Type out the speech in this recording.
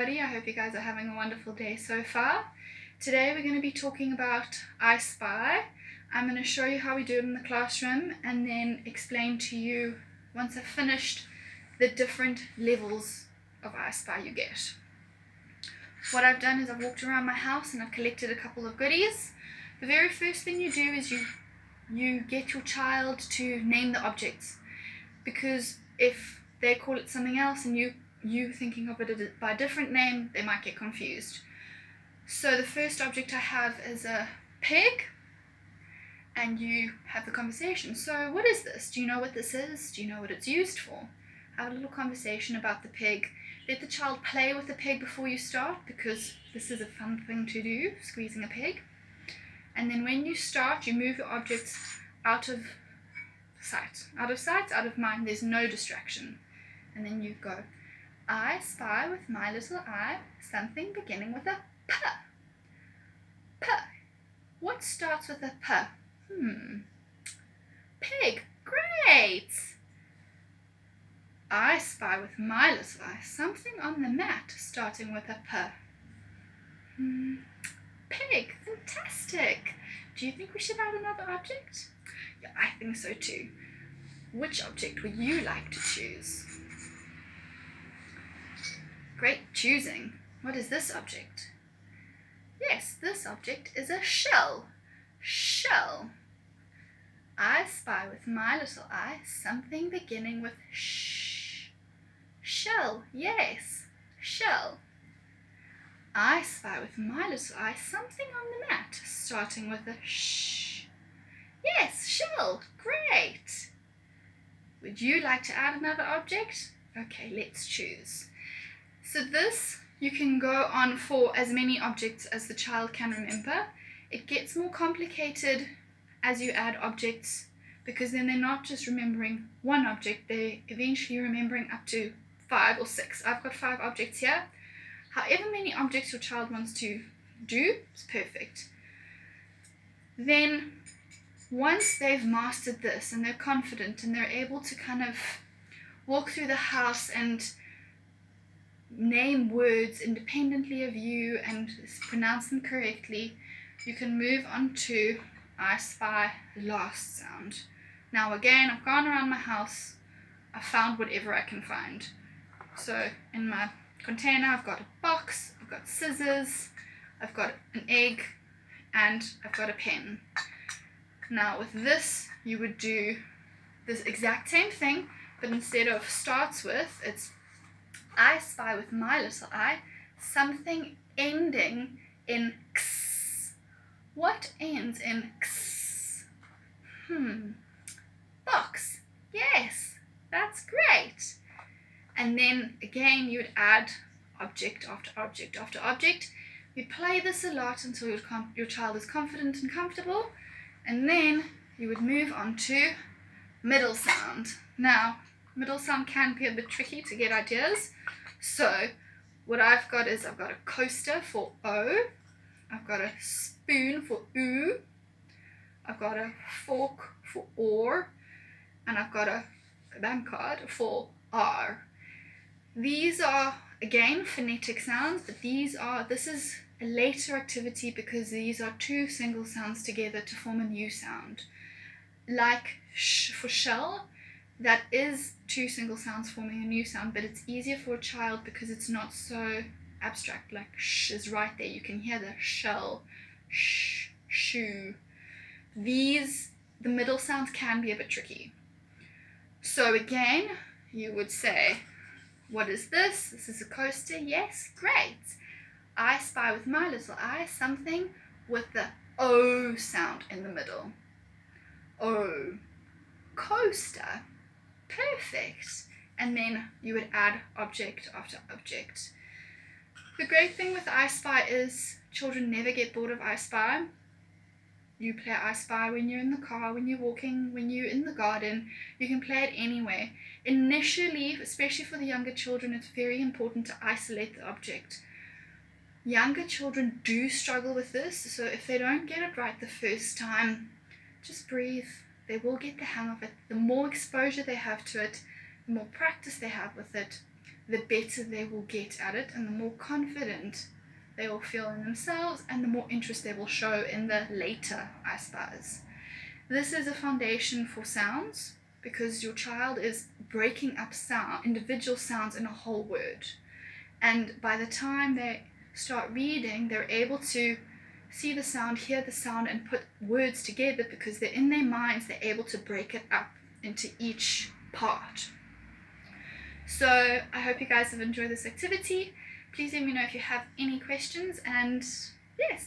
I hope you guys are having a wonderful day so far. Today we're going to be talking about I Spy. I'm going to show you how we do it in the classroom and then explain to you, once I've finished, the different levels of I Spy you get. What I've done is I've walked around my house and I've collected a couple of goodies. The very first thing you do is you get your child to name the objects, because if they call it something else and you thinking of it by a different name, they might get confused. So the first object I have is a pig, and you have the conversation. So what is this? Do you know what this is? Do you know what it's used for? Have a little conversation about the pig. Let the child play with the pig before you start, because this is a fun thing to do, squeezing a pig. And then when you start, you move your objects out of sight, out of mind. There's no distraction. And then you go, I spy with my little eye something beginning with a P. P. What starts with a P? Pig. Great. I spy with my little eye something on the mat starting with a P. Pig. Fantastic. Do you think we should add another object? Yeah, I think so too. Which object would you like to choose? Great choosing. What is this object? Yes, this object is a shell. Shell. I spy with my little eye something beginning with sh. Shell. Yes, shell. I spy with my little eye something on the mat starting with a sh. Yes, shell. Great. Would you like to add another object? Okay, let's choose. So this, you can go on for as many objects as the child can remember. It gets more complicated as you add objects, because then they're not just remembering one object, they're eventually remembering up to 5 or 6. I've got 5 objects here. However many objects your child wants to do is perfect. Then once they've mastered this and they're confident and they're able to kind of walk through the house and name words independently of you and pronounce them correctly, you can move on to I spy last sound. Now again, I've gone around my house, I've found whatever I can find. So in my container I've got a box, I've got scissors, I've got an egg, and I've got a pen. Now with this, you would do this exact same thing, but instead of starts with, it's I spy with my little eye something ending in x. What ends in x? Box. Yes, that's great. And then again, you would add object after object after object. You play this a lot until your child is confident and comfortable, and then you would move on to middle sound. Now, middle sound can be a bit tricky to get ideas. So what I've got is I've got a coaster for O, I've got a spoon for oo, I've got a fork for or, and I've got a bank card for R. These are, again, phonetic sounds, but this is a later activity because these are 2 single sounds together to form a new sound. Like sh for shell, that is 2 single sounds forming a new sound, but it's easier for a child because it's not so abstract. Like sh is right there. You can hear the shell, sh, shoe. The middle sounds can be a bit tricky. So again, you would say, what is this? This is a coaster. Yes, great. I spy with my little eye something with the O sound in the middle. O. Coaster. Perfect. And then you would add object after object. The great thing with I Spy is children never get bored of I Spy. You play I Spy when you're in the car, when you're walking, when you're in the garden. You can play it anywhere. Initially, especially for the younger children, it's very important to isolate the object. Younger children do struggle with this, so if they don't get it right the first time, just breathe. They will get the hang of it. The more exposure they have to it, the more practice they have with it, the better they will get at it, and the more confident they will feel in themselves, and the more interest they will show in the later I Spies. This is a foundation for sounds, because your child is breaking up individual sounds in a whole word. And by the time they start reading, they're able to see the sound, hear the sound, and put words together, because they're in their minds, they're able to break it up into each part. So I hope you guys have enjoyed this activity. Please let me know if you have any questions, and yes,